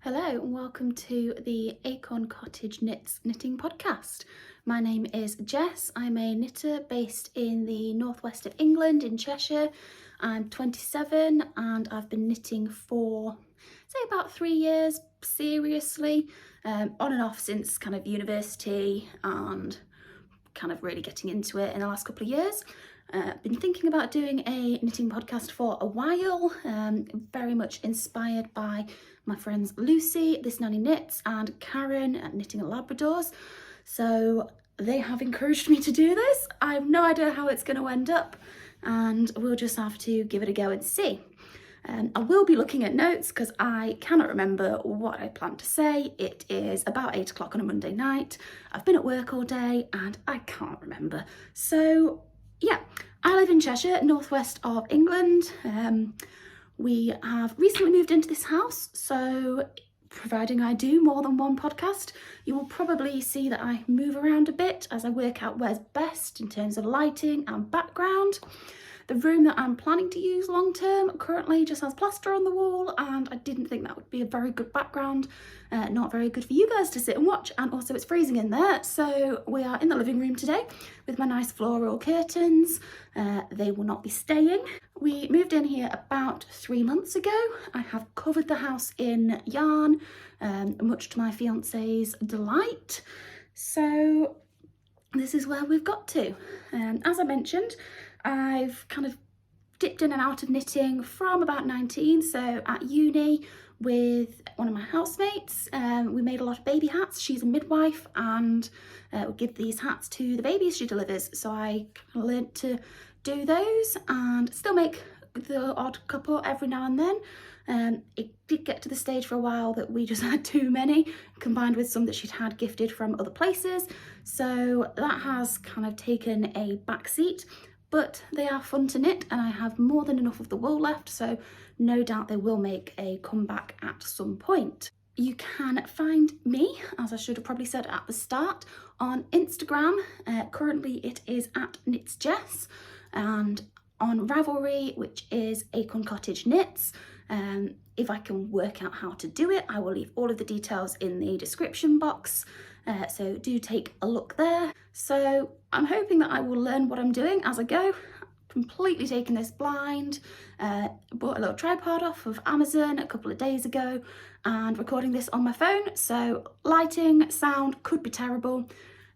Hello and welcome to the Acorn Cottage Knits Knitting Podcast. My name is Jess. I'm a knitter based in the northwest of England in Cheshire. I'm 27 and I've been knitting for say about 3 years seriously, on and off since kind of university and kind of really getting into it in the last couple of years. Been thinking about doing a knitting podcast for a while, very much inspired by my friends Lucy, This Nanny Knits, and Karen at Knitting at Labradors. So they have encouraged me to do this. I have no idea how it's going to end up, and we'll just have to give it a go and see. I will be looking at notes because I cannot remember what I plan to say. It is about 8 o'clock on a Monday night. I've been at work all day and I can't remember. So yeah, I live in Cheshire, northwest of England. We have recently moved into this house, so providing I do more than one podcast, you will probably see that I move around a bit as I work out where's best in terms of lighting and background. The room that I'm planning to use long term currently just has plaster on the wall, and I didn't think that would be a very good background, not very good for you guys to sit and watch, and also it's freezing in there. So we are in the living room today with my nice floral curtains. They will not be staying. We moved in here about 3 months ago. I have covered the house in yarn, much to my fiance's delight. So this is where we've got to. As I mentioned, I've kind of dipped in and out of knitting from about 19, so at uni with one of my housemates. We made a lot of baby hats. She's a midwife and would give these hats to the babies she delivers, so I kind of learnt to do those and still make the odd couple every now and then. It did get to the stage for a while that we just had too many, combined with some that she'd had gifted from other places, so that has kind of taken a back seat. But they are fun to knit and I have more than enough of the wool left, so no doubt they will make a comeback at some point. You can find me, as I should have probably said at the start, on Instagram. Currently it is at KnitsJess, and on Ravelry, which is Acorn Cottage Knits. If I can work out how to do it, I will leave all of the details in the description box. So do take a look there. So I'm hoping that I will learn what I'm doing as I go. Completely taking this blind. Bought a little tripod off of Amazon a couple of days ago and recording this on my phone. So lighting, sound could be terrible.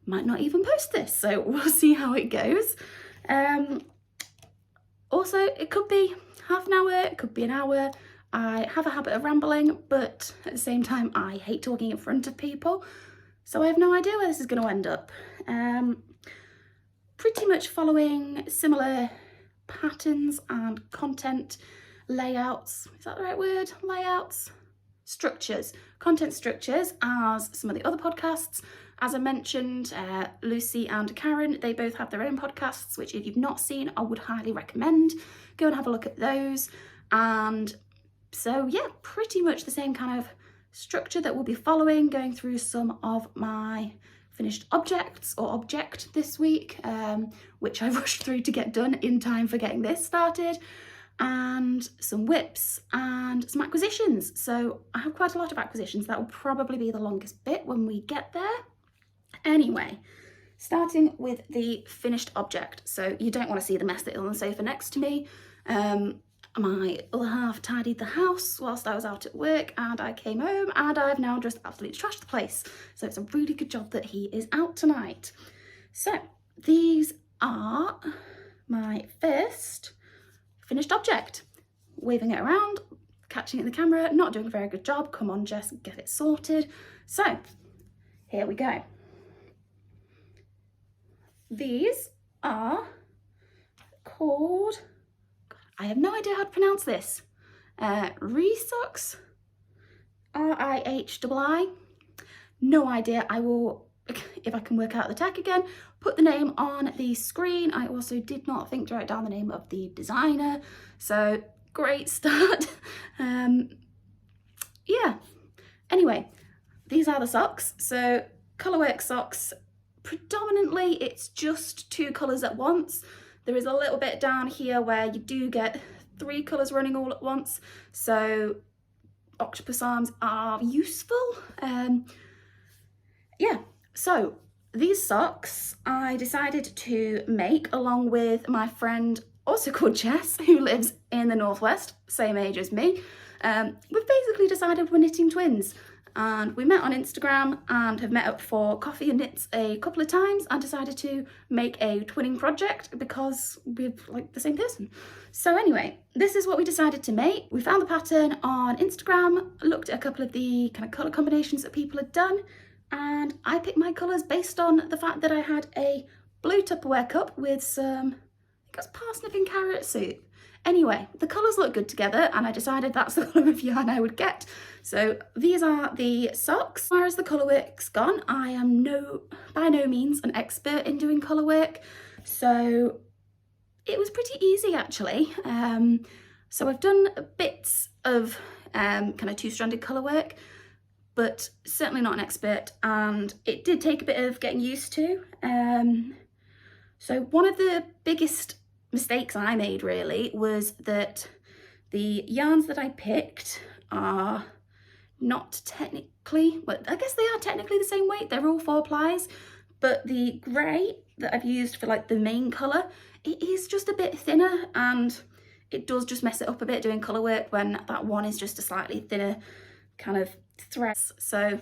Might not even post this, so we'll see how it goes. Also, it could be half an hour, it could be an hour. I have a habit of rambling, but at the same time, I hate talking in front of people. So I have no idea where this is going to end up. Pretty much following similar patterns and content layouts. Is that the right word? Layouts? Structures. Content structures as some of the other podcasts. As I mentioned, Lucy and Karen, they both have their own podcasts, which if you've not seen, I would highly recommend. Go and have a look at those. And so yeah, pretty much the same kind of structure that we'll be following, going through some of my finished objects or object this week, which I rushed through to get done in time for getting this started, and some whips and some acquisitions. So I have quite a lot of acquisitions. That will probably be the longest bit when we get there. Anyway, starting with the finished object. So you don't want to see the mess that is on the sofa next to me. My other half tidied the house whilst I was out at work, and I came home and I've now just absolutely trashed the place. So it's a really good job that he is out tonight. So these are my first finished object. Waving it around, catching it in the camera, not doing a very good job. Come on, Jess, get it sorted. So here we go. These are called, I have no idea how to pronounce this. Riihi Socks, R-I-H-I-I. No idea. I will, if I can work out the tech again, put the name on the screen. I also did not think to write down the name of the designer. So great start. Yeah. Anyway, these are the socks. So Colourwork socks. Predominantly, it's just 2 colours at once. There is a little bit down here where you do get 3 colours running all at once. So octopus arms are useful. Yeah, so these socks I decided to make along with my friend, also called Jess, who lives in the Northwest, same age as me. We've basically decided we're knitting twins, and we met on Instagram and have met up for coffee and knits a couple of times and decided to make a twinning project because we're like the same person. So anyway, this is what we decided to make. We found the pattern on Instagram, looked at a couple of the kind of colour combinations that people had done, and I picked my colours based on the fact that I had a blue Tupperware cup with some, I think it was parsnip and carrot soup. Anyway, the colours look good together and I decided that's the colour of yarn I would get. So these are the socks. As far as the colour work's gone, I am by no means an expert in doing colour work. So it was pretty easy actually. So I've done bits of kind of two-stranded colour work, but certainly not an expert, and it did take a bit of getting used to. So one of the biggest mistakes I made really was that the yarns that I picked are not technically, well, I guess they are technically the same weight, they're all 4 plies, but the grey that I've used for like the main colour, it is just a bit thinner and it does just mess it up a bit doing colour work when that one is just a slightly thinner kind of threads. So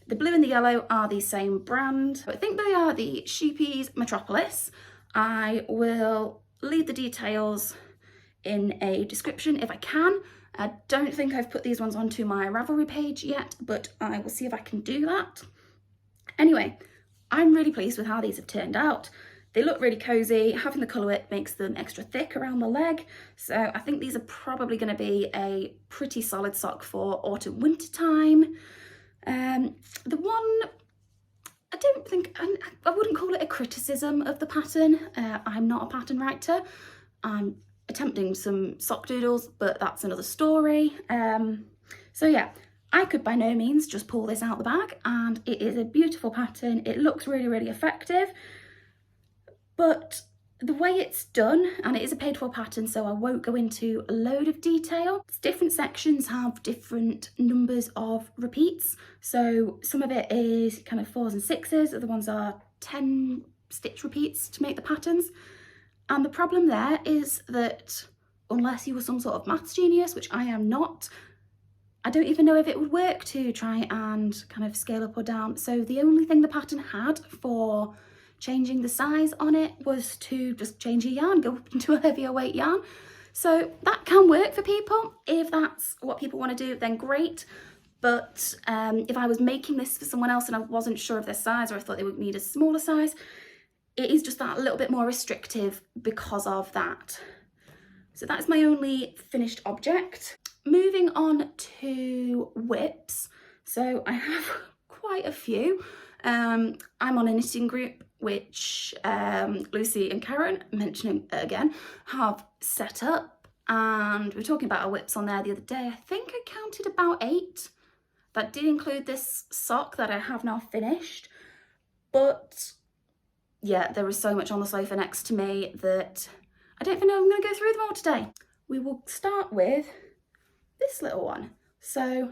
the blue and the yellow are the same brand. I think they are the Scheepjes Metropolis. I will leave the details in a description if I can. I don't think I've put these ones onto my Ravelry page yet, but I will see if I can do that. Anyway, I'm really pleased with how these have turned out. They look really cozy. Having the colour work makes them extra thick around the leg. So I think these are probably going to be a pretty solid sock for autumn winter time. The one, I don't think, I wouldn't call it a criticism of the pattern. I'm not a pattern writer. I'm attempting some sock doodles, but that's another story. So yeah, I could by no means just pull this out the bag, and it is a beautiful pattern. It looks really, really effective. But the way it's done, and it is a paid for pattern, so I won't go into a load of detail. Different sections have different numbers of repeats. So some of it is kind of 4s and 6s, other ones are 10 stitch repeats to make the patterns. And the problem there is that unless you were some sort of maths genius, which I am not, I don't even know if it would work to try and kind of scale up or down. So the only thing the pattern had for changing the size on it was to just change your yarn, go up into a heavier weight yarn. So that can work for people. If that's what people want to do, then great. But if I was making this for someone else and I wasn't sure of their size, or I thought they would need a smaller size, it is just that little bit more restrictive because of that. So that's my only finished object. Moving on to whips. So I have quite a few. I'm on a knitting group which Lucy and Karen, mentioning it again, have set up, and we were talking about our whips on there the other day. I think I counted about 8. That did include this sock that I have now finished, but yeah, there was so much on the sofa next to me that I don't even know if I'm going to go through them all today. We will start with this little one. So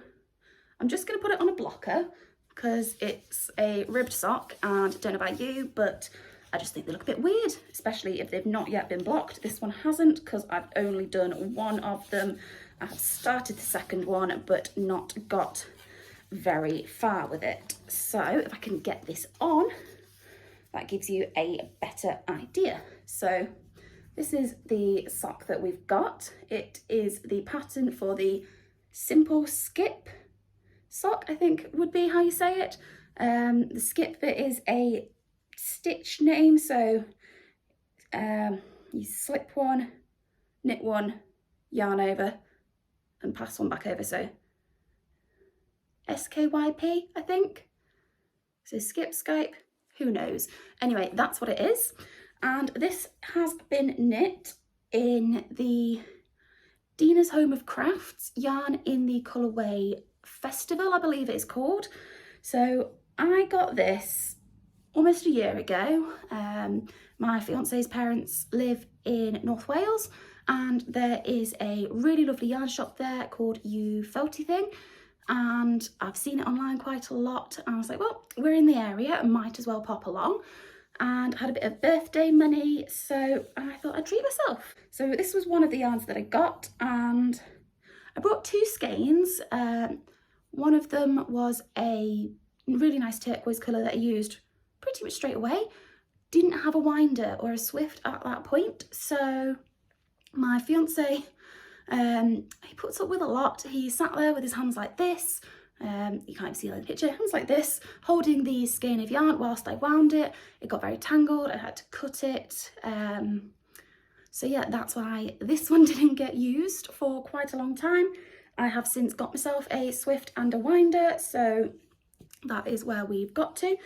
I'm just going to put it on a blocker because it's a ribbed sock, and I don't know about you, but I just think they look a bit weird, especially if they've not yet been blocked. This one hasn't because I've only done one of them. I've started the second one, but not got very far with it. So if I can get this on, that gives you a better idea. So this is the sock that we've got. It is the pattern for the Simple Skip sock, I think would be how you say it. The skip bit is a stitch name, so you slip one, knit one, yarn over, and pass one back over. So SKYP, I think. So skip, Skype, who knows? Anyway, that's what it is. And this has been knit in the Dina's Home of Crafts yarn in the colourway Festival, I believe it is called. So I got this almost a year ago. My fiance's parents live in North Wales, and there is a really lovely yarn shop there called You Felty Thing, and I've seen it online quite a lot, and I was like, well, we're in the area, I might as well pop along. And I had a bit of birthday money, so I thought I'd treat myself. So this was one of the yarns that I got, and I brought 2 skeins. One of them was a really nice turquoise colour that I used pretty much straight away. Didn't have a winder or a swift at that point, so my fiance, he puts up with a lot. He sat there with his hands like this. You can't even see the picture, hands like this, holding the skein of yarn whilst I wound it. It got very tangled, I had to cut it. So yeah, that's why this one didn't get used for quite a long time. I have since got myself a swift and a winder, so that is where we've got to.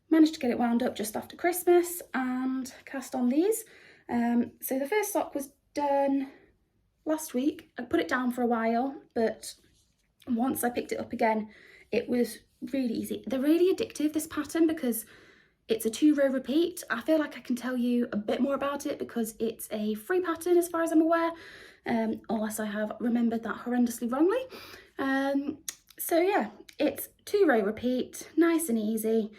Managed to get it wound up just after Christmas and cast on these. So the first sock was done last week. I put it down for a while, but once I picked it up again, it was really easy. They're really addictive, this pattern, because it's a 2-row repeat. I feel like I can tell you a bit more about it because it's a free pattern as far as I'm aware, unless I have remembered that horrendously wrongly. So yeah, it's 2-row repeat, nice and easy.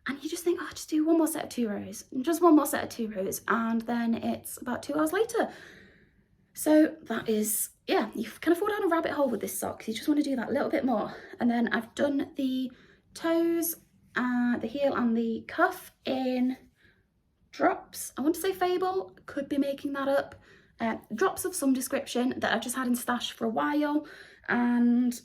And you just think, oh, just do one more set of 2 rows, just one more set of 2 rows, and then it's about 2 hours later. So that is, yeah, you kind of fall down a rabbit hole with this sock. You just want to do that little bit more. And then I've done the toes, the heel and the cuff in drops. I want to say Fable, could be making that up. Drops of some description that I've just had in stash for a while. And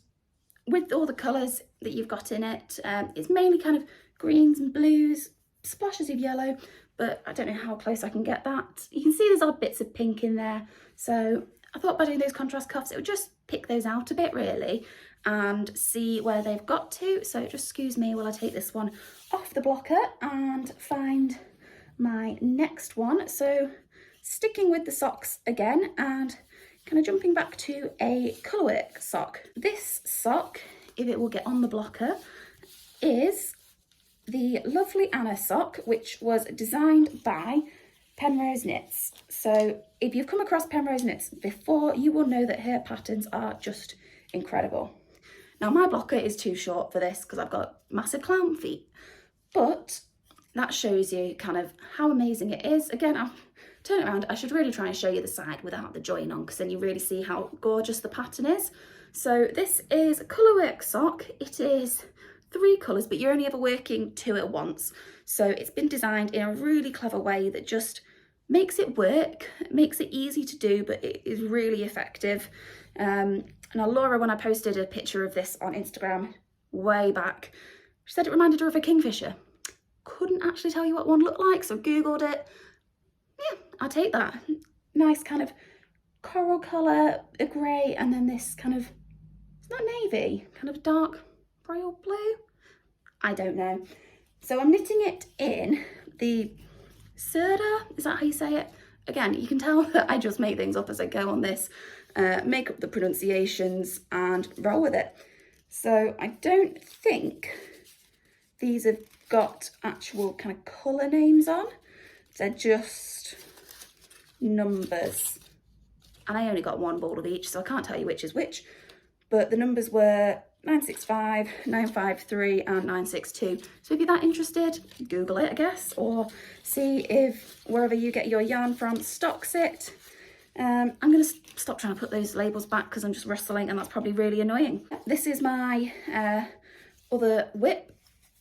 with all the colours that you've got in it, it's mainly kind of greens and blues, splashes of yellow, but I don't know how close I can get that. You can see there's odd bits of pink in there, so I thought by doing those contrast cuffs it would just pick those out a bit really and see where they've got to. So just excuse me while I take this one off the blocker and find my next one. So sticking with the socks again and kind of jumping back to a colourwork sock. This sock, if it will get on the blocker, is the lovely Anna sock, which was designed by Penrose Knits. So if you've come across Penrose Knits before, you will know that her patterns are just incredible. Now my blocker is too short for this because I've got massive clown feet, but that shows you kind of how amazing it is. Again, I'll turn it around. I should really try and show you the side without the join on, because then you really see how gorgeous the pattern is. So this is a colourwork sock. It is 3 colours, but you're only ever working 2 at once. So it's been designed in a really clever way that just makes it work, makes it easy to do, but it is really effective. Now Laura, when I posted a picture of this on Instagram way back, she said it reminded her of a kingfisher. Couldn't actually tell you what one looked like, so Googled it. Yeah, I'll take that. Nice kind of coral colour, a grey, and then this kind of, it's not navy, kind of dark royal blue. I don't know. So I'm knitting it in the Sirdar, is that how you say it? Again, you can tell that I just make things up as I go on this, make up the pronunciations and roll with it. So I don't think these have got actual kind of colour names on. They're just numbers. And I only got 1 ball of each, so I can't tell you which is which. But the numbers were 965, 953 and 962. So if you're that interested, Google it, I guess, or see if wherever you get your yarn from stocks it. I'm going to stop trying to put those labels back because I'm just rustling and that's probably really annoying. This is my other whip.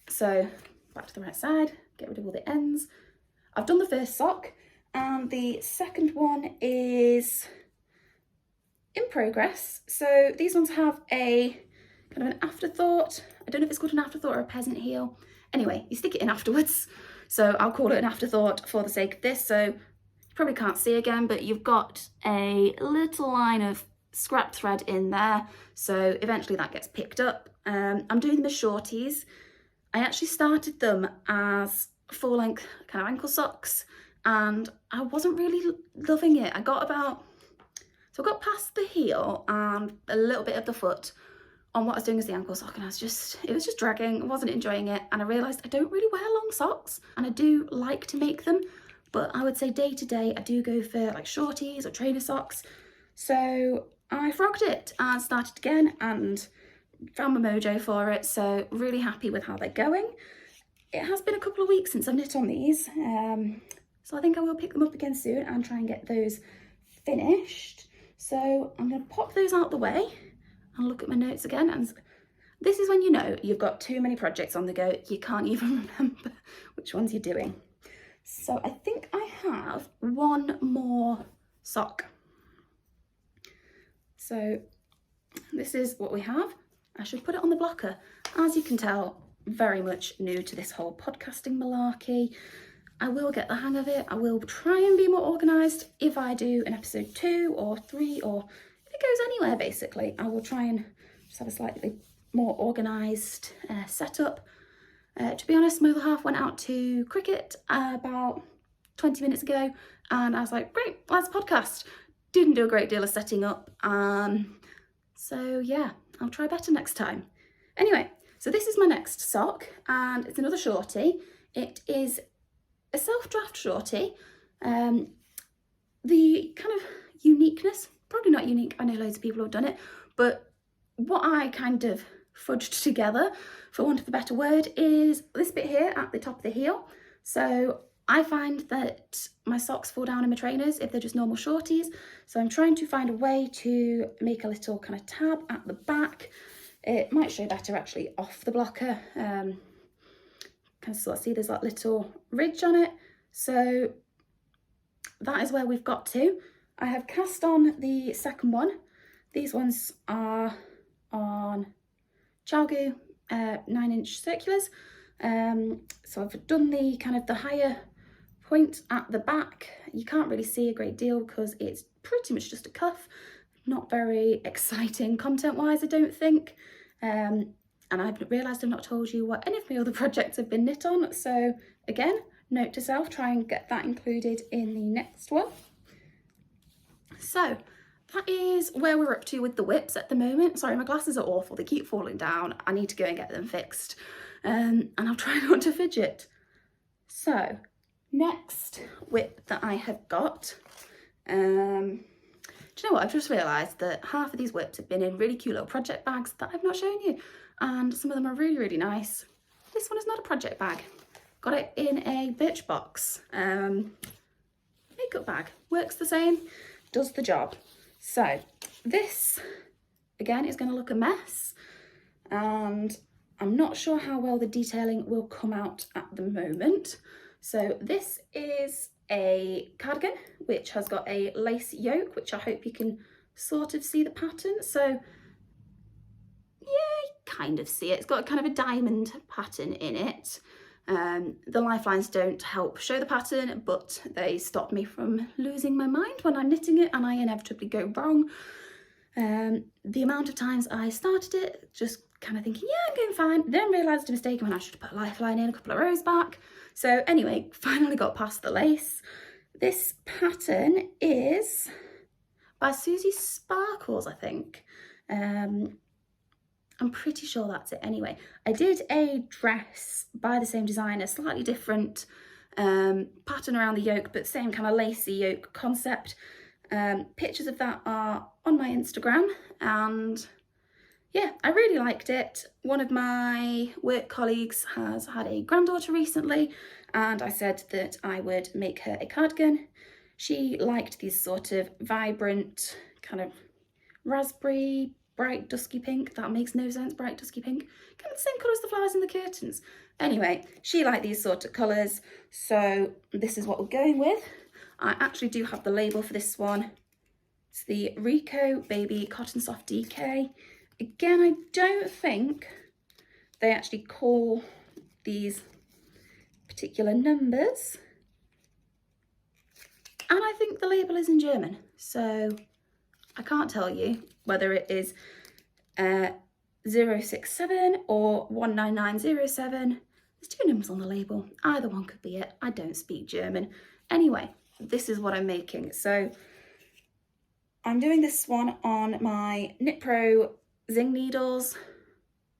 So back to the right side, get rid of all the ends. I've done the first sock and the second one is in progress. So these ones have a kind of an afterthought. I don't know if it's called an afterthought or a peasant heel. Anyway, you stick it in afterwards. So I'll call it an afterthought for the sake of this. So you probably can't see again, but you've got a little line of scrap thread in there. So eventually that gets picked up. I'm doing them as shorties. I actually started them as full length kind of ankle socks and I wasn't really loving it. I got past the heel and a little bit of the foot on what I was doing as the ankle sock, and it was just dragging. I wasn't enjoying it, and I realised I don't really wear long socks and I do like to make them, but I would say day to day I do go for like shorties or trainer socks. So I frogged it and started again and found my mojo for it, so really happy with how they're going. It has been a couple of weeks since I've knit on these, so I think I will pick them up again soon and try and get those finished. So I'm going to pop those out the way and look at my notes again. And this is when you know you've got too many projects on the go, you can't even remember which ones you're doing. So I think I have one more sock. So this is what we have. I should put it on the blocker. As you can tell, very much new to this whole podcasting malarkey. I will get the hang of it. I will try and be more organised. If I do an episode 2 or 3, or if it goes anywhere basically, I will try and just have a slightly more organised setup. To be honest, my other half went out to cricket about 20 minutes ago, and I was like, great, let's podcast. Didn't do a great deal of setting up. So yeah, I'll try better next time. Anyway, so this is my next sock, and it's another shorty. It is a self-draft shorty. The kind of uniqueness, probably not unique, I know loads of people have done it, but what I kind of fudged together, for want of a better word, is this bit here at the top of the heel. So I find that my socks fall down in my trainers if they're just normal shorties. So I'm trying to find a way to make a little kind of tab at the back. It might show better actually off the blocker. Can sort of see there's that little ridge on it. So that is where we've got to. I have cast on the second one. These ones are on Chalgu 9-inch circulars. So I've done the kind of the higher point at the back. You can't really see a great deal because it's pretty much just a cuff. Not very exciting content wise, I don't think. And I've realised I've not told you what any of my other projects have been knit on. So again, note to self, try and get that included in the next one. So that is where we're up to with the whips at the moment. Sorry, my glasses are awful. They keep falling down. I need to go and get them fixed. And I'll try not to fidget. So next whip that I have got, do you know what, I've just realised that half of these whips have been in really cute little project bags that I've not shown you, and some of them are really, really nice. This one is not a project bag. Got it in a Birchbox makeup bag. Works the same, does the job. So this, again, is going to look a mess, and I'm not sure how well the detailing will come out at the moment. So this is a cardigan, which has got a lace yoke, which I hope you can sort of see the pattern. So yeah, you kind of see it. It's got kind of a diamond pattern in it. The lifelines don't help show the pattern, but they stop me from losing my mind when I'm knitting it, and I inevitably go wrong. The amount of times I started it just kind of thinking, yeah, I'm going fine, then realised a mistake when I should have put a lifeline in a couple of rows back. So anyway, finally got past the lace. This pattern is by Suzie Sparkles, I think. I'm pretty sure that's it anyway. I did a dress by the same designer, slightly different pattern around the yoke, but same kind of lacy yoke concept. Pictures of that are on my Instagram, and yeah, I really liked it. One of my work colleagues has had a granddaughter recently, and I said that I would make her a cardigan. She liked these sort of vibrant, kind of raspberry, bright dusky pink. That makes no sense, bright dusky pink. Kind of the same colour as the flowers in the curtains. Anyway, she liked these sort of colours, so this is what we're going with. I actually do have the label for this one. It's the Rico Baby Cotton Soft DK. Again, I don't think they actually call these particular numbers. And I think the label is in German, so I can't tell you whether it is 067 or 19907. There's two numbers on the label. Either one could be it. I don't speak German. Anyway, this is what I'm making. So I'm doing this one on my Knit Pro Zing needles.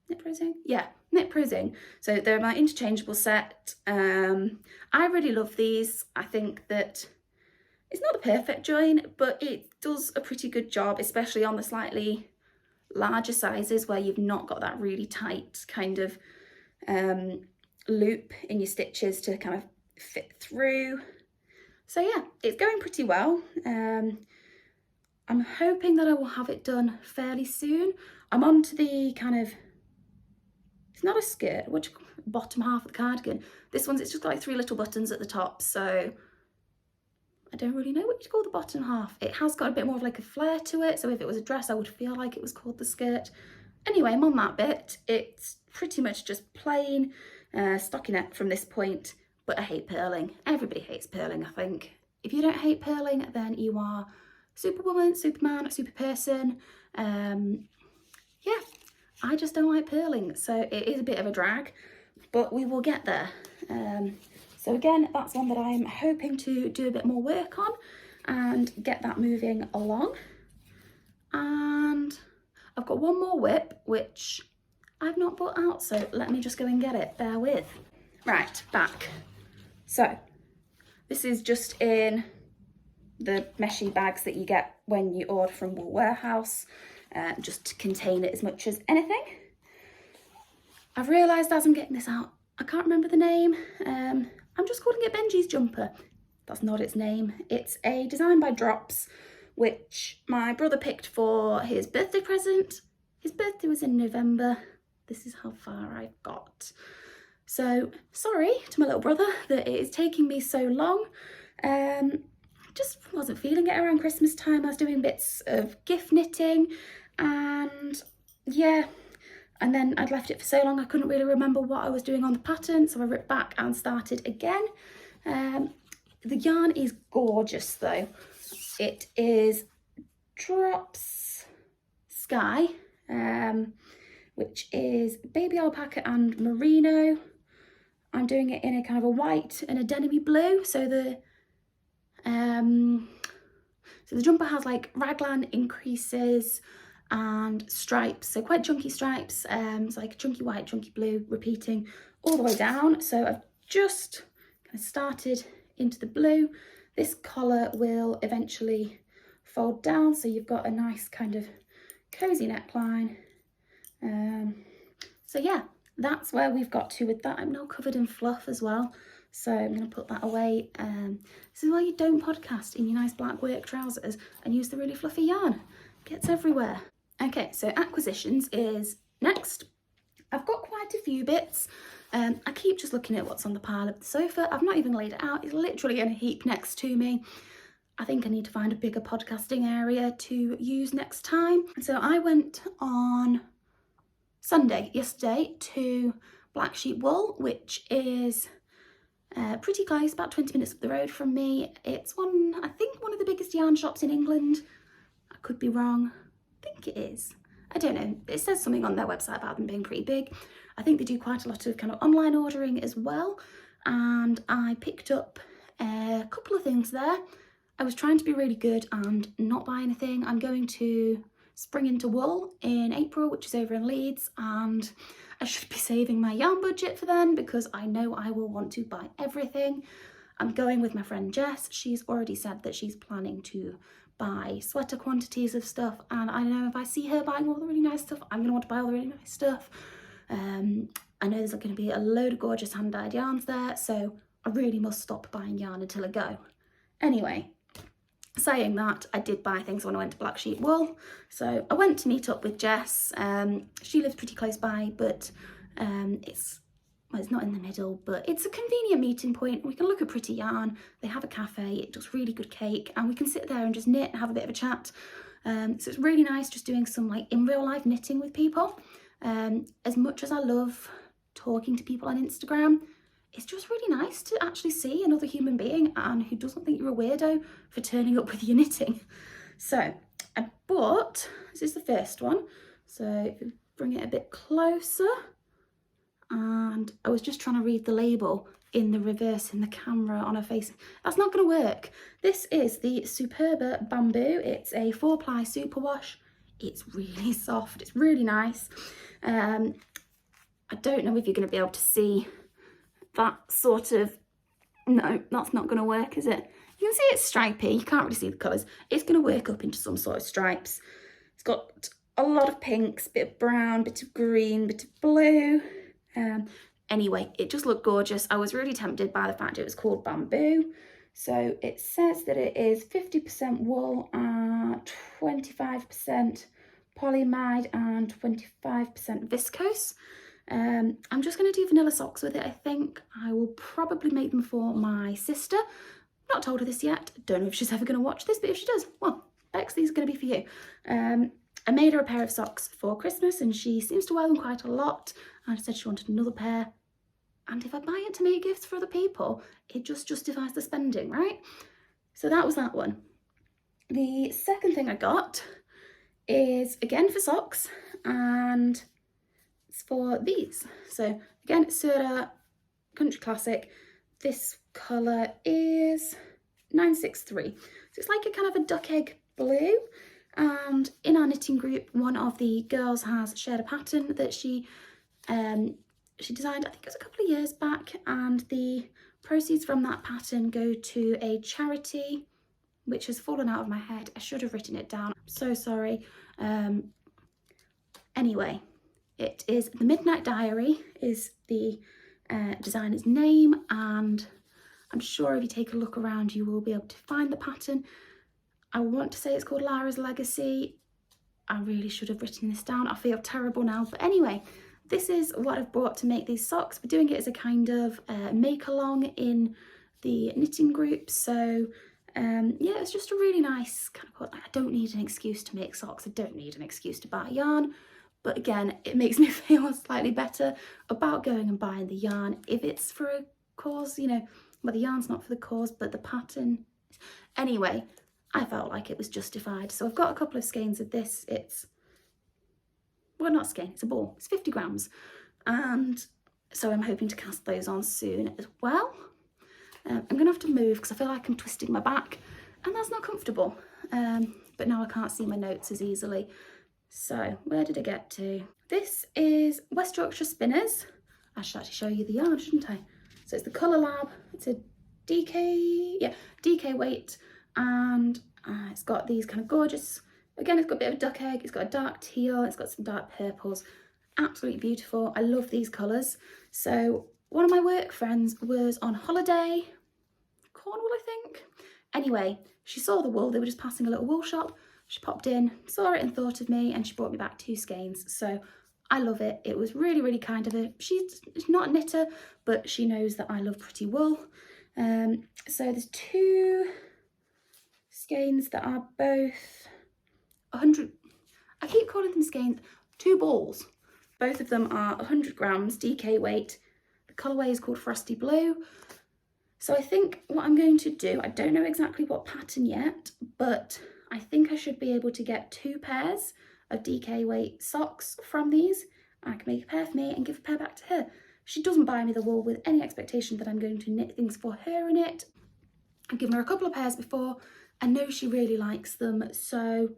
Knit Prosing? Yeah, Knit Prosing. So they're my interchangeable set. I really love these. I think that it's not the perfect join, but it does a pretty good job, especially on the slightly larger sizes where you've not got that really tight kind of loop in your stitches to kind of fit through. So yeah, it's going pretty well. I'm hoping that I will have it done fairly soon. I'm on to the kind of, it's not a skirt, which bottom half of the cardigan. This one's, it's just got like 3 little buttons at the top, so I don't really know what you call the bottom half. It has got a bit more of like a flare to it, so if it was a dress I would feel like it was called the skirt. Anyway, I'm on that bit. It's pretty much just plain stockinette from this point, but I hate purling. Everybody hates purling, I think. If you don't hate purling, then you are superwoman, superman, super person. Yeah, I just don't like purling, so it is a bit of a drag, but we will get there. So again, that's one that I'm hoping to do a bit more work on and get that moving along. And I've got one more whip, which I've not brought out, so let me just go and get it, bear with. Right, back. So this is just in the meshy bags that you get when you order from Wool Warehouse, just to contain it as much as anything. I've realised as I'm getting this out, I can't remember the name. I'm just calling it Benji's jumper. That's not its name. It's a design by Drops, which my brother picked for his birthday present. His birthday was in November. This is how far I've got. So sorry to my little brother that it is taking me so long. Just wasn't feeling it around Christmas time. I was doing bits of gift knitting and yeah, and then I'd left it for so long I couldn't really remember what I was doing on the pattern, so I ripped back and started again. The yarn is gorgeous though. It is Drops Sky, which is baby alpaca and merino. I'm doing it in a kind of a white and a denim-y blue, so the jumper has like raglan increases and stripes, so quite chunky stripes. It's like chunky white, chunky blue, repeating all the way down. So I've just kind of started into the blue. This collar will eventually fold down, so you've got a nice kind of cozy neckline. So yeah, that's where we've got to with that. I'm now covered in fluff as well, so I'm going to put that away. This is why you don't podcast in your nice black work trousers and use the really fluffy yarn. It gets everywhere. Okay, so acquisitions is next. I've got quite a few bits. I keep just looking at what's on the pile of the sofa. I've not even laid it out. It's literally in a heap next to me. I think I need to find a bigger podcasting area to use next time. So I went on Sunday, yesterday, to Black Sheep Wool, which is pretty close, about 20 minutes up the road from me. It's I think one of the biggest yarn shops in England. I could be wrong. I think it is. I don't know. It says something on their website about them being pretty big. I think they do quite a lot of kind of online ordering as well. And I picked up a couple of things there. I was trying to be really good and not buy anything. I'm going to Spring Into Wool in April, which is over in Leeds, and I should be saving my yarn budget for then because I know I will want to buy everything. I'm going with my friend Jess. She's already said that she's planning to buy sweater quantities of stuff, and I know if I see her buying all the really nice stuff, I'm going to want to buy all the really nice stuff. I know there's going to be a load of gorgeous hand-dyed yarns there, so I really must stop buying yarn until I go. Anyway, saying that, I did buy things when I went to Black Sheep Wool. So I went to meet up with Jess. She lives pretty close by, but it's not in the middle, but it's a convenient meeting point. We can look at pretty yarn. They have a cafe, it does really good cake, and we can sit there and just knit and have a bit of a chat. So it's really nice just doing some like in real life knitting with people. As much as I love talking to people on Instagram, it's just really nice to actually see another human being and who doesn't think you're a weirdo for turning up with your knitting. So I bought, this is the first one, so if you bring it a bit closer, and I was just trying to read the label in the reverse in the camera on her face. That's not going to work. This is the Superba Bamboo. It's a 4-ply superwash. It's really soft, it's really nice. I don't know if you're going to be able to see that sort of, no, that's not going to work, is it? You can see it's stripy, you can't really see the colours. It's going to work up into some sort of stripes. It's got a lot of pinks, bit of brown, bit of green, bit of blue. Anyway, it just looked gorgeous. I was really tempted by the fact it was called bamboo. So it says that it is 50% wool, 25% polyamide and 25% viscose. I'm just going to do vanilla socks with it, I think. I will probably make them for my sister. Not told her this yet. Don't know if she's ever going to watch this, but if she does, well, Bex, these are going to be for you. I made her a pair of socks for Christmas and she seems to wear them quite a lot. And I said she wanted another pair. And if I buy it to make gifts for other people, it just justifies the spending, right? So that was that one. The second thing I got is again for socks, and it's for these. So again, it's Sirdar Country Classic. This colour is 963. So it's like a kind of a duck egg blue. And in our knitting group, one of the girls has shared a pattern that she designed, I think it was a couple of years back, and the proceeds from that pattern go to a charity, which has fallen out of my head. I should have written it down. I'm so sorry. Anyway, it is The Midnight Diary is the designer's name, and I'm sure if you take a look around you will be able to find the pattern. I want to say it's called Lara's Legacy. I really should have written this down. I feel terrible now, but anyway, this is what I've brought to make these socks. We're doing it as a kind of make along in the knitting group. So yeah, it's just a really nice kind of, I don't need an excuse to make socks. I don't need an excuse to buy yarn. But again, it makes me feel slightly better about going and buying the yarn if it's for a cause, you know, well, the yarn's not for the cause, but the pattern. Anyway, I felt like it was justified. So I've got a couple of skeins of this. It's, well, not a skein, it's a ball. It's 50 grams. And so I'm hoping to cast those on soon as well. I'm going to have to move because I feel like I'm twisting my back and that's not comfortable. But now I can't see my notes as easily. So where did I get to? This is West Yorkshire Spinners. I should actually show you the yarn, shouldn't I? So it's the Colour Lab. It's a DK, yeah, DK weight. And it's got these kind of gorgeous, again, it's got a bit of a duck egg, it's got a dark teal, it's got some dark purples. Absolutely beautiful. I love these colours. So one of my work friends was on holiday, Cornwall, I think. Anyway, she saw the wool, they were just passing a little wool shop. She popped in, saw it and thought of me, and she brought me back 2 skeins. So I love it. It was really, really kind of her. She's not a knitter, but she knows that I love pretty wool. So there's 2 skeins that are both 100, I keep calling them skeins, 2 balls. Both of them are 100 grams DK weight. The colourway is called Frosty Blue. So I think what I'm going to do, I don't know exactly what pattern yet, but I think I should be able to get 2 pairs of DK weight socks from these. I can make a pair for me and give a pair back to her. She doesn't buy me the wool with any expectation that I'm going to knit things for her in it. I've given her a couple of pairs before. I know she really likes them, so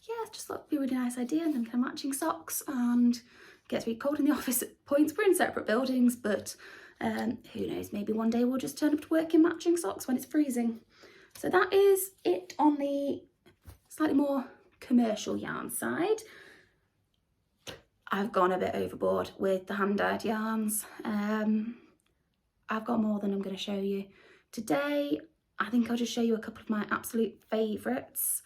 yeah, I just thought it'd be a really nice idea, and then kind of matching socks, and it gets really cold in the office at points. We're in separate buildings, but who knows, maybe one day we'll just turn up to work in matching socks when it's freezing. So that is it on the slightly more commercial yarn side. I've gone a bit overboard with the hand-dyed yarns. I've got more than I'm going to show you today. I think I'll just show you a couple of my absolute favourites.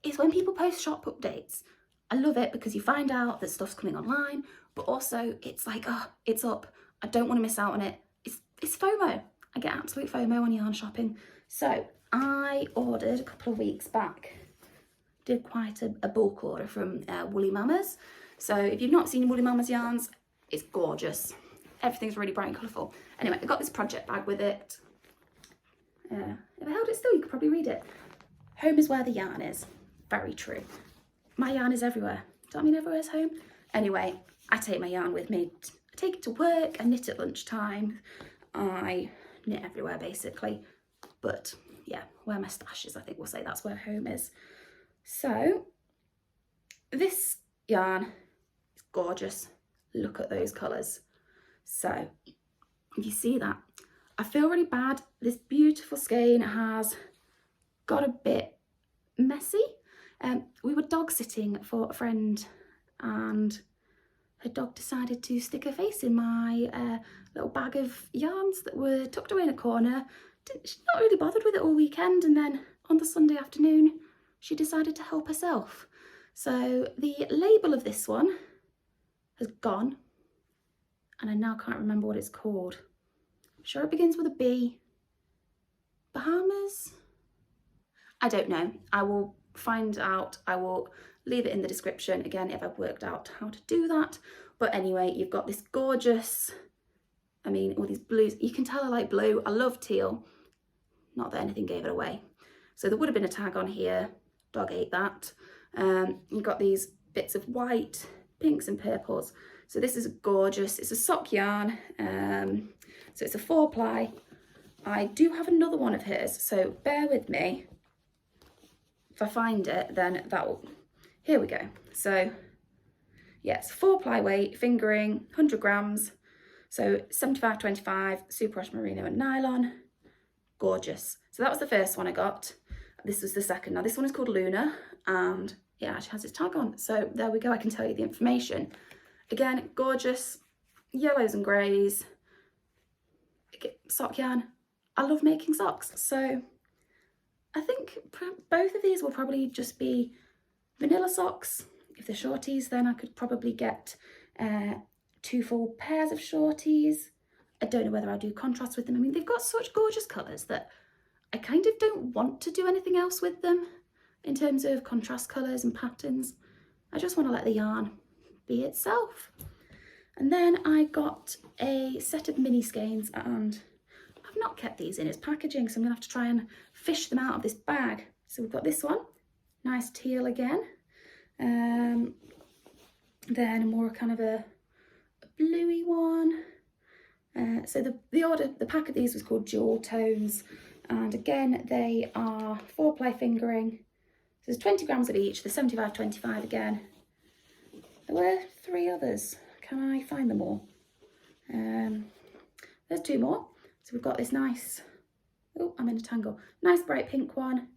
It's when people post shop updates. I love it because you find out that stuff's coming online, but also it's like, oh, it's up. I don't want to miss out on it. It's FOMO. I get absolute FOMO on yarn shopping. So I ordered a couple of weeks back, did quite a bulk order from Woolly Mamas. So if you've not seen Woolly Mamas yarns, it's gorgeous. Everything's really bright and colourful. Anyway, I got this project bag with it. If I held it still, you could probably read it. Home is where the yarn is. Very true. My yarn is everywhere. Does that mean everywhere's home? Anyway, I take my yarn with me. I take it to work, I knit at lunchtime. I knit everywhere basically. But yeah, where my stash is, I think we'll say that's where home is. So this yarn is gorgeous. Look at those colours. So you see that. I feel really bad. This beautiful skein has got a bit messy. We were dog sitting for a friend and her dog decided to stick her face in my little bag of yarns that were tucked away in a corner. She's not really bothered with it all weekend, and then on the Sunday afternoon she decided to help herself. So the label of this one has gone and I now can't remember what it's called. I'm sure it begins with a B. Bahamas? I don't know. I will find out. I will leave it in the description again if I've worked out how to do that. But anyway, you've got this gorgeous, I mean, all these blues. You can tell I like blue. I love teal. Not that anything gave it away. So there would have been a tag on here. Dog ate that. You've got these bits of white, pinks and purples. So this is gorgeous. It's a sock yarn. So it's a 4-ply. I do have another one of hers, so bear with me. If I find it, then that will, here we go. So yes, 4-ply weight, fingering, 100 grams. So 75/25, superwash merino and nylon. Gorgeous. So that was the first one I got. This was the second. Now this one is called Luna, and it actually has its tag on. So there we go, I can tell you the information. Again, gorgeous, yellows and greys. Sock yarn. I love making socks, so I think both of these will probably just be vanilla socks. If they're shorties, then I could probably get 2 full pairs of shorties. I don't know whether I'll do contrast with them. I mean, they've got such gorgeous colours that I kind of don't want to do anything else with them in terms of contrast colours and patterns. I just want to let the yarn be itself. And then I got a set of mini skeins, and I've not kept these in its packaging, so I'm gonna have to try and fish them out of this bag. So we've got this one, nice teal again. Then more kind of a bluey one. So the pack of these was called Jewel Tones, and again they are 4-ply fingering. So there's 20 grams of each. They're 75/25 again. There were 3 others. Can I find them all? There's 2 more. So we've got this nice, oh, I'm in a tangle. Nice bright pink one,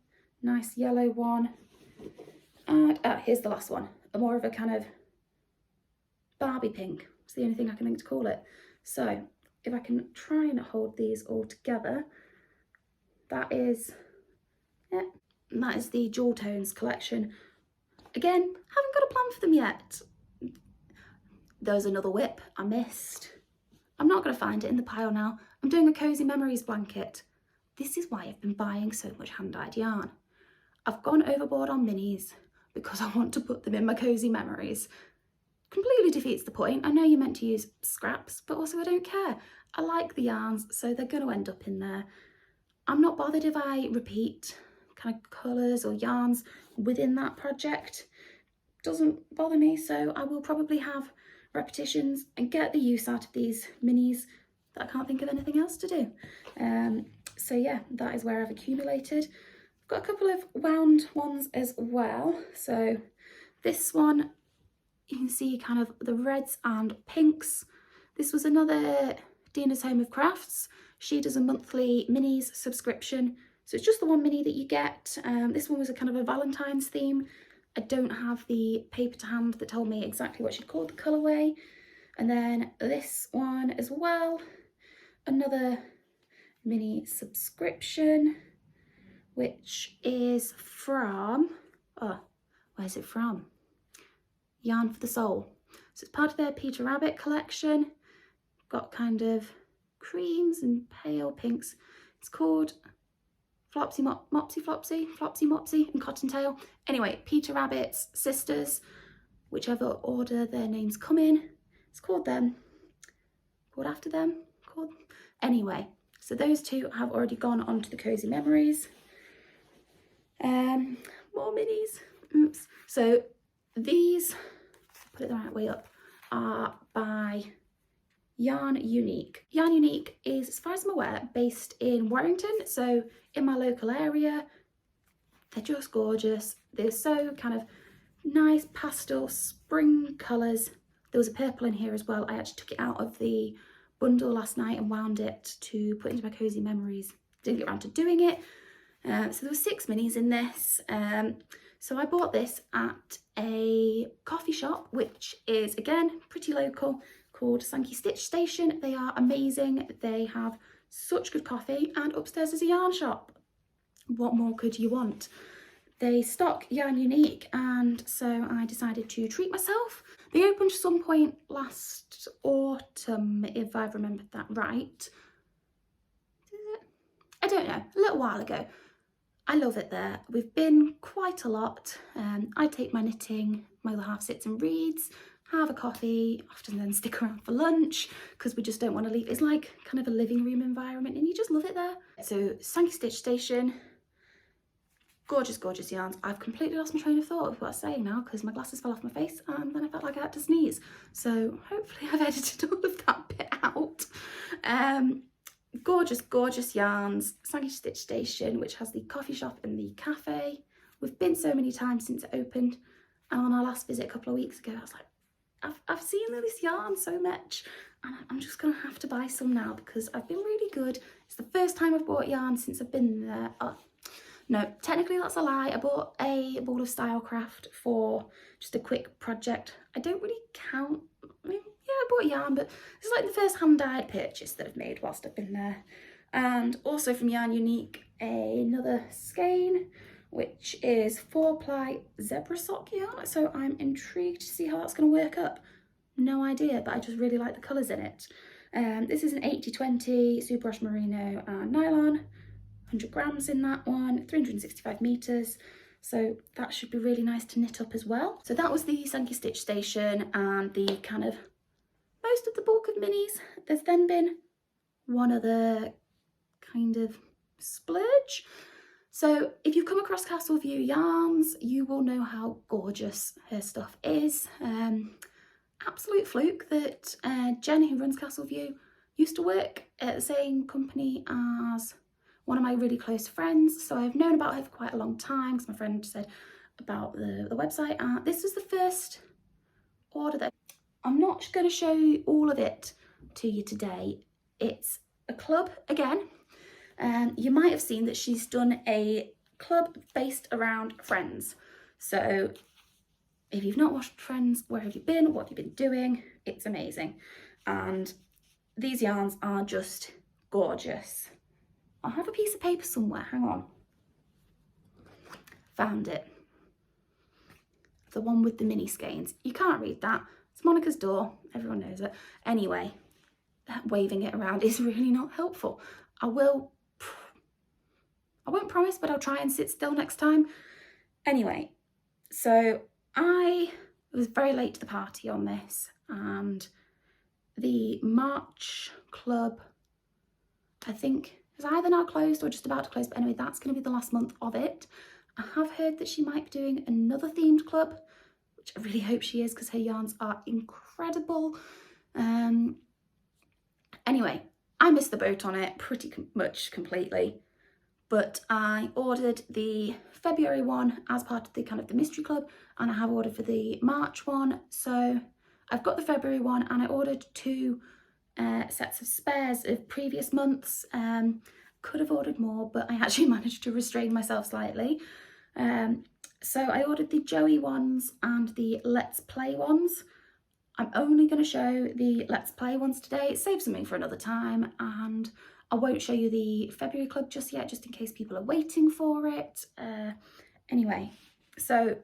nice yellow one, and here's the last one. A more of a kind of Barbie pink. It's the only thing I can think to call it. So if I can try and hold these all together, that is, yeah, that is the Jewel Tones collection. Again, haven't got a plan for them yet. There's another whip I missed. I'm not going to find it in the pile now. I'm doing a Cozy Memories blanket. This is why I've been buying so much hand-dyed yarn. I've gone overboard on minis because I want to put them in my Cozy Memories. Completely defeats the point. I know you're meant to use scraps, but also I don't care. I like the yarns, so they're going to end up in there. I'm not bothered if I repeat kind of colours or yarns within that project. Doesn't bother me, so I will probably have repetitions and get the use out of these minis that I can't think of anything else to do. So yeah, that is where I've accumulated. I've got a couple of wound ones as well. So this one, you can see kind of the reds and pinks. This was another Dina's Home of Crafts. She does a monthly minis subscription. So it's just the one mini that you get. This one was a kind of a Valentine's theme. I don't have the paper to hand that told me exactly what she'd called the colourway. And then this one as well, another mini subscription, which is from, oh, where's it from? Yarn for the Soul. So it's part of their Peter Rabbit collection. Got kind of creams and pale pinks. It's called Flopsy Mopsy Flopsy, Flopsy Mopsy and Cottontail. Anyway, Peter Rabbit's sisters, whichever order their names come in, it's called them, called after them, called, anyway. So those 2 have already gone on to the Cozy Memories. More minis. Oops. So these, put it the right way up, are by Yarn Unique. Yarn Unique is, as far as I'm aware, based in Warrington, so in my local area. They're just gorgeous. They're so kind of nice pastel spring colours. There was a purple in here as well. I actually took it out of the bundle last night and wound it to put into my cozy memories. Didn't get around to doing it. So there were 6 minis in this. So I bought this at a coffee shop, which is, again, pretty local, called Sankey Stitch Station. They are amazing. They have such good coffee, and upstairs is a yarn shop. What more could you want? They stock Yarn Unique, and so I decided to treat myself. They opened some point last autumn, if I've remembered that right. I don't know, a little while ago. I love it there. We've been quite a lot. I take my knitting, my other half sits and reads, have a coffee, often then stick around for lunch because we just don't want to leave. It's like kind of a living room environment and you just love it there. So Sankey Stitch Station, gorgeous, gorgeous yarns. I've completely lost my train of thought of what I was saying now because my glasses fell off my face and then I felt like I had to sneeze. So hopefully I've edited all of that bit out. Gorgeous, gorgeous yarns. Sankey Stitch Station, which has the coffee shop and the cafe. We've been so many times since it opened, and on our last visit a couple of weeks ago I was like, I've seen this yarn so much and I'm just gonna have to buy some now because I've been really good. It's the first time I've bought yarn since I've been there. Oh, no, technically that's a lie. I bought a ball of Stylecraft for just a quick project. I don't really count. I mean, yeah, I bought yarn, but this is like the first hand-dyed purchase that I've made whilst I've been there. And also from Yarn Unique, another skein, which is 4-ply zebra sock yarn. So I'm intrigued to see how that's going to work up. No idea, but I just really like the colours in it. This is an 80-20 superwash merino and nylon, 100 grams in that one, 365 meters. So that should be really nice to knit up as well. So that was the Sankey Stitch Station and the kind of most of the bulk of minis. There's then been one other kind of splurge. So if you've come across Castle View Yarns, you will know how gorgeous her stuff is. Absolute fluke that Jen, who runs Castle View, used to work at the same company as one of my really close friends. So I've known about her for quite a long time because my friend said about the website. This was the first order that I'm not going to show you all of it to you today. It's a club again. You might have seen that she's done a club based around Friends. So if you've not watched Friends, where have you been? What have you been doing? It's amazing. And these yarns are just gorgeous. I have a piece of paper somewhere, hang on. Found it. The one with the mini skeins. You can't read that. It's Monica's door, everyone knows it. Anyway, waving it around is really not helpful. I won't promise, but I'll try and sit still next time. Anyway, so I was very late to the party on this, and the March club, I think, is either now closed or just about to close, but anyway, that's going to be the last month of it. I have heard that she might be doing another themed club, which I really hope she is because her yarns are incredible. Anyway, I missed the boat on it pretty much completely, but I ordered the February one as part of the kind of the mystery club, and I have ordered for the March one. So I've got the February one, and I ordered 2 sets of spares of previous months. Could have ordered more, but I actually managed to restrain myself slightly. So I ordered the Joey ones and the Let's Play ones. I'm only going to show the Let's Play ones today. Save something for another time, and I won't show you the February club just yet, just in case people are waiting for it. Anyway, so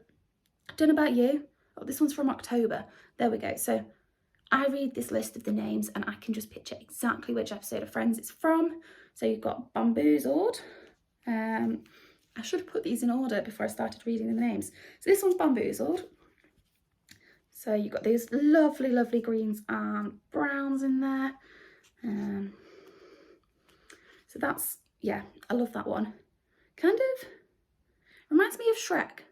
I don't know about you. Oh, this one's from October. There we go. So I read this list of the names and I can just picture exactly which episode of Friends it's from. So you've got Bamboozled. I should have put these in order before I started reading the names. So this one's Bamboozled. So you've got these lovely, lovely greens and browns in there. So that's, yeah, I love that one. Kind of reminds me of Shrek.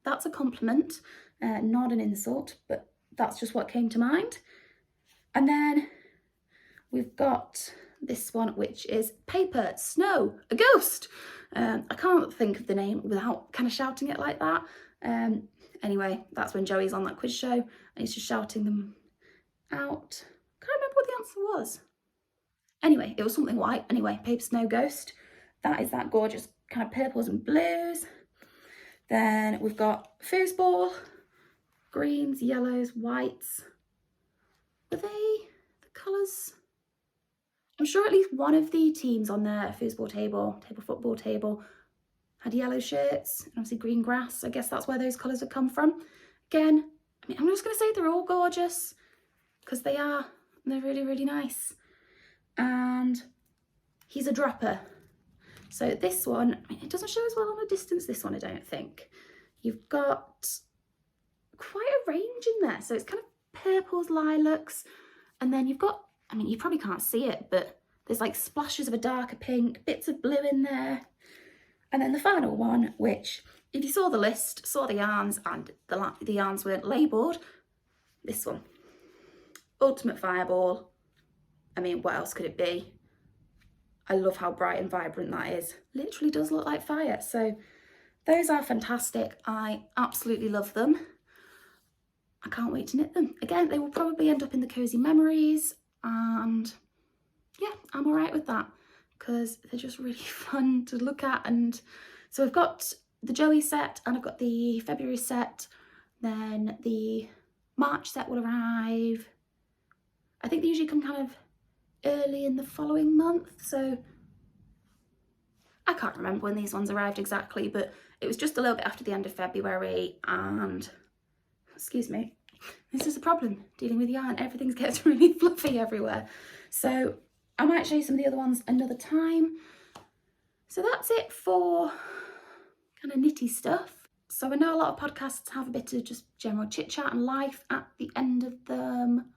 That's a compliment, not an insult, but that's just what came to mind. And then we've got this one, which is Paper, Snow, a Ghost. I can't think of the name without kind of shouting it like that. Anyway, that's when Joey's on that quiz show and he's just shouting them out. Can't remember what the answer was. Anyway, it was something white. Anyway, Paper Snow Ghost. That is that gorgeous kind of purples and blues. Then we've got foosball, greens, yellows, whites. Were they the colours? I'm sure at least one of the teams on their foosball table football table, had yellow shirts and obviously green grass. I guess that's where those colours have come from. Again, I mean, I'm just going to say they're all gorgeous because they are. They're really, really nice. And he's a dropper. So this one, I mean, it doesn't show as well on a distance, this one, I don't think. You've got quite a range in there. So it's kind of purples, lilacs, and then you've got, I mean, you probably can't see it, but there's like splashes of a darker pink, bits of blue in there. And then the final one, which if you saw the list, saw the yarns and the yarns weren't labelled, this one, Ultimate Fireball. I mean, what else could it be? I love how bright and vibrant that is. Literally does look like fire. So those are fantastic. I absolutely love them. I can't wait to knit them. Again, they will probably end up in the cozy memories, and yeah, I'm all right with that because they're just really fun to look at. And so I've got the Joey set and I've got the February set. Then the March set will arrive. I think they usually come kind of early in the following month, so I can't remember when these ones arrived exactly, but it was just a little bit after the end of February. And excuse me, this is a problem dealing with yarn, everything gets really fluffy everywhere, so I might show you some of the other ones another time. So that's it for kind of knitty stuff. So I know a lot of podcasts have a bit of just general chit chat and life at the end of them.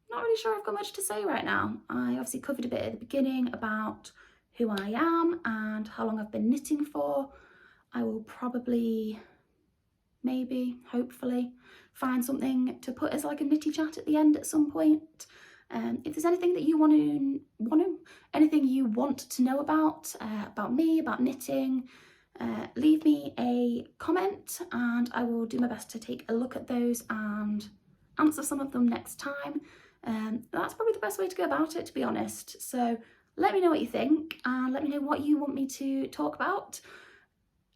Not really sure I've got much to say right now. I obviously covered a bit at the beginning about who I am and how long I've been knitting for. I will probably, maybe, hopefully, find something to put as like a knitty chat at the end at some point. If there's anything that you anything you want to know about me, about knitting, leave me a comment and I will do my best to take a look at those and answer some of them next time. That's probably the best way to go about it, to be honest. So let me know what you think and let me know what you want me to talk about.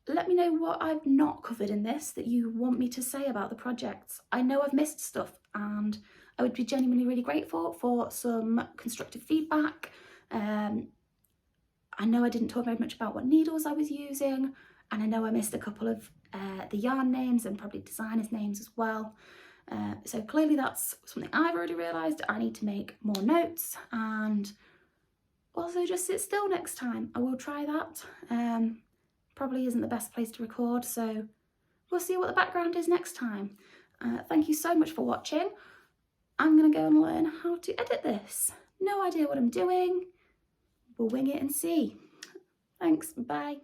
Let me know what I've not covered in this that you want me to say about the projects. I know I've missed stuff and I would be genuinely really grateful for some constructive feedback. I know I didn't talk very much about what needles I was using, and I know I missed a couple of the yarn names and probably designers' names as well. So clearly that's something I've already realised. I need to make more notes and also just sit still next time. I will try that. Probably isn't the best place to record, so we'll see what the background is next time. Thank you so much for watching. I'm going to go and learn how to edit this. No idea what I'm doing. We'll wing it and see. Thanks, bye.